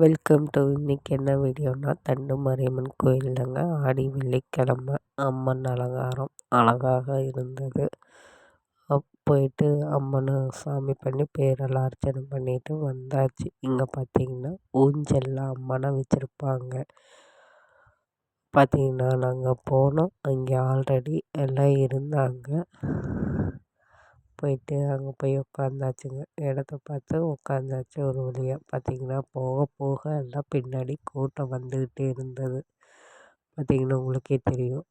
Welcome to இன்றைக்கி என்ன வீடியோனா தண்டு மாரியம்மன் கோயில் தாங்க. ஆடி வெள்ளிக்கிழமை அம்மன் அலங்காரம் அழகாக இருந்தது. போயிட்டு அம்மனை சாமி பண்ணி பேரெல்லாம் அர்ச்சனை பண்ணிட்டு வந்தாச்சு. இங்கே பார்த்திங்கன்னா ஊஞ்சலில் அம்மனை வச்சுருப்பாங்க. பார்த்திங்கன்னா நாங்கள் போனோம், அங்கே ஆல்ரெடி எல்லாம் இருந்தாங்க. போயிட்டு அங்கே போய் உட்காந்தாச்சுங்க. இடத்த பார்த்து உட்காந்தாச்சு. ஒரு வழியாக பார்த்திங்கன்னா போக போக எல்லாம் பின்னாடி கூட்டம் வந்துக்கிட்டே இருந்தது. பார்த்திங்கன்னா உங்களுக்கே தெரியும்.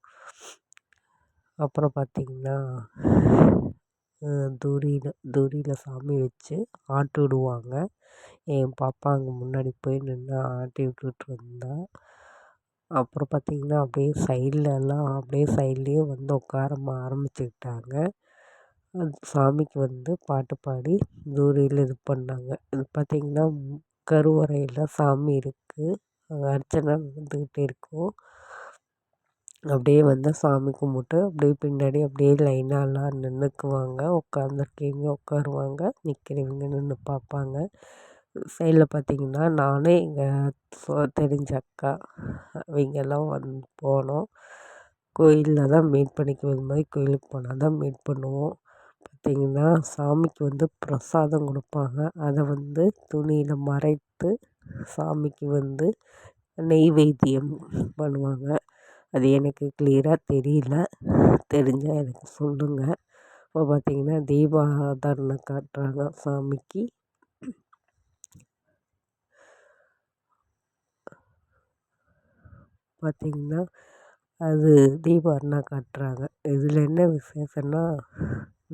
அப்புறம் பார்த்திங்கன்னா தூரியில் சாமி வச்சு ஆட்டி விடுவாங்க. என் பாப்பா அங்கே முன்னாடி போய் நின்று ஆட்டி விட்டுட்டு இருந்தா. அப்புறம் பார்த்திங்கன்னா அப்படியே சைட்லேயே வந்து உட்கார ஆரம்பிச்சுக்கிட்டாங்க. சாமிக்கு வந்து பாட்டு பாடி தூரியில் இது பண்ணாங்க. இது பார்த்திங்கன்னா கருவறையில் சாமி இருக்குது, அங்கே அர்ச்சனை நடந்துக்கிட்டே இருக்கும். அப்படியே வந்து சாமி கும்பிட்டு அப்படியே பின்னாடி அப்படியே லைனாக எல்லாம் நின்றுக்குவாங்க. உட்காந்துருக்கீங்க உட்காருவாங்க, நிற்கிறவங்க நின்று பார்ப்பாங்க. சைடில் பார்த்திங்கன்னா நானே எங்கள் தெரிஞ்ச அக்கா அவங்கெல்லாம் போனோம். கோயிலில் தான் மீட் பண்ணிக்குவோம். இது மாதிரி கோயிலுக்கு போனால் தான் மீட் பண்ணுவோம். பார்த்திங்கன்னா சாமிக்கு வந்து பிரசாதம் கொடுப்பாங்க. அதை வந்து துணியில் மறைத்து சாமிக்கு வந்து நெய்வேத்தியம் பண்ணுவாங்க. அது எனக்கு கிளியராக தெரியல, தெரிஞ்சால் எனக்கு சொல்லுங்கள். இப்போ பார்த்திங்கன்னா தீபாராதனை காட்டுறாங்க சாமிக்கு. பார்த்திங்கன்னா அது தீபாராதனை காட்டுறாங்க. இதில் என்ன விசேஷம்னா,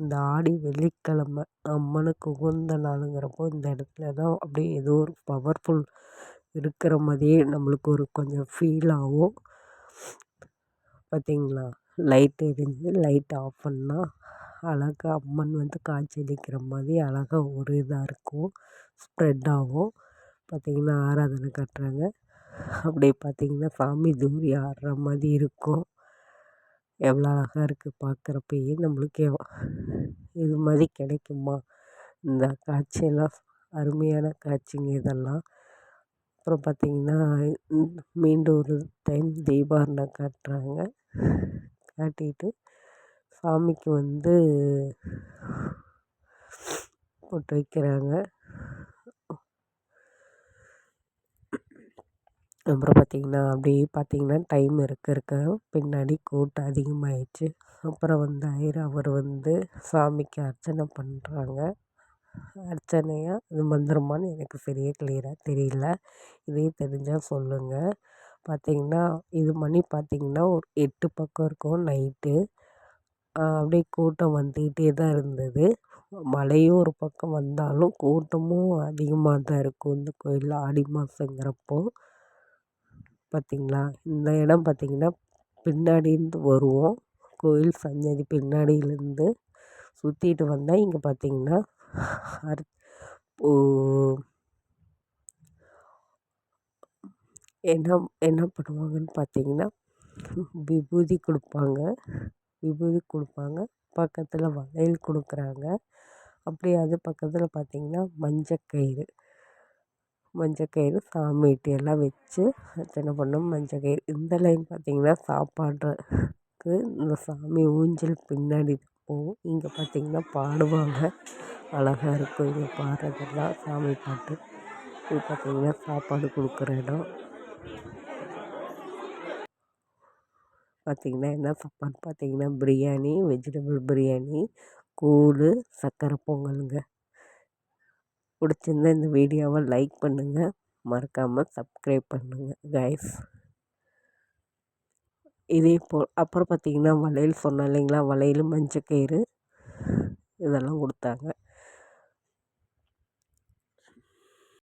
இந்த ஆடி வெள்ளிக்கிழமை அம்மனுக்கு உகந்த நாளுங்கிறப்போ இந்த இடத்துல தான் அப்படியே ஏதோ ஒரு பவர்ஃபுல் இருக்கிற மாதிரியே நம்மளுக்கு ஒரு கொஞ்சம் ஃபீல் ஆகும். பார்த்திங்களா, லைட் எரிஞ்சு லைட் ஆஃப் பண்ணால் அழகாக அம்மன் வந்து காட்சியளிக்கிற மாதிரி அழகாக ஒரு இதாக இருக்கும், ஸ்ப்ரெட் ஆகும். பார்த்திங்கன்னா ஆராதனை காட்டுறாங்க. அப்படியே பார்த்திங்கன்னா சாமி தூரி ஆடுற மாதிரி இருக்கும். எவ்வளோ அழகாக இருக்குது பார்க்குறப்பயே. நம்மளுக்கே இது மாதிரி கிடைக்குமா? இந்த காட்சியெல்லாம் அருமையான காட்சிங்க இதெல்லாம். அப்புறம் பார்த்திங்கன்னா மீண்டும் ஒரு டைம் தீபாராதனை காட்டுறாங்க. காட்டிட்டு சாமிக்கு வந்து போட்டு வைக்கிறாங்க. அப்புறம் பார்த்திங்கன்னா டைம் இருக்க பின்னாடி கூட்டம் அதிகமாகிடுச்சு. அப்புறம் வந்து அவர் வந்து சாமிக்கு அர்ச்சனை பண்ணுறாங்க. அர்ச்சனையா அது மந்திரமானு எனக்கு சரியாக கிளியராக தெரியல. இதே தெரிஞ்சால் சொல்லுங்கள். பார்த்திங்கன்னா இது மணி பார்த்திங்கன்னா ஒரு 8 பக்கம் இருக்கும் நைட்டு. அப்படியே கூட்டம் வந்துக்கிட்டே தான் இருந்தது. மழையும் ஒரு பக்கம் வந்தாலும் கூட்டமும் அதிகமாக தான் இருக்கும் இந்த கோயிலில் ஆடி மாதங்கிறப்போ. பார்த்திங்களா, இந்த இடம் பார்த்திங்கன்னா பின்னாடியிருந்து வருவோம். கோயில் சன்னதி பின்னாடியிலேருந்து சுற்றிட்டு வந்தால் இங்கே பார்த்திங்கன்னா என்ன பண்ணுவாங்கன்னு பார்த்திங்கன்னா விபூதி கொடுப்பாங்க. பக்கத்தில் வளையல் கொடுக்குறாங்க. அப்படியே அது பக்கத்தில் பார்த்திங்கன்னா மஞ்சக்கயிறு சாமிகிட்ட எல்லாம் வச்சு அர்ச்சனை பண்ணோம். மஞ்சக்கயிறு இந்த லைன் பார்த்திங்கன்னா சாப்பாடுறதுக்கு இந்த சாமி ஊஞ்சல் பின்னாடி போகும். இங்கே பார்த்திங்கன்னா பாடுவாங்க, அழகாக இருக்கும் இங்கே பாடுறதெல்லாம் சாமி பாட்டு. இது பார்த்திங்கன்னா சாப்பாடு கொடுக்குற இடம். பார்த்திங்கன்னா என்ன சாப்பாடு பார்த்திங்கன்னா பிரியாணி, வெஜிடபிள் பிரியாணி, கூழ், சக்கரை பொங்கலுங்க. பிடிச்சிருந்தா இந்த வீடியோவை லைக் பண்ணுங்கள், மறக்காமல் சப்ஸ்கிரைப் பண்ணுங்கள் கைஸ். இதே போல் அப்புறம் பார்த்திங்கன்னா வளையல் சொன்னேன் இல்லைங்களா, வளையல் மஞ்சக்கயிறு இதெல்லாம் கொடுத்தாங்க.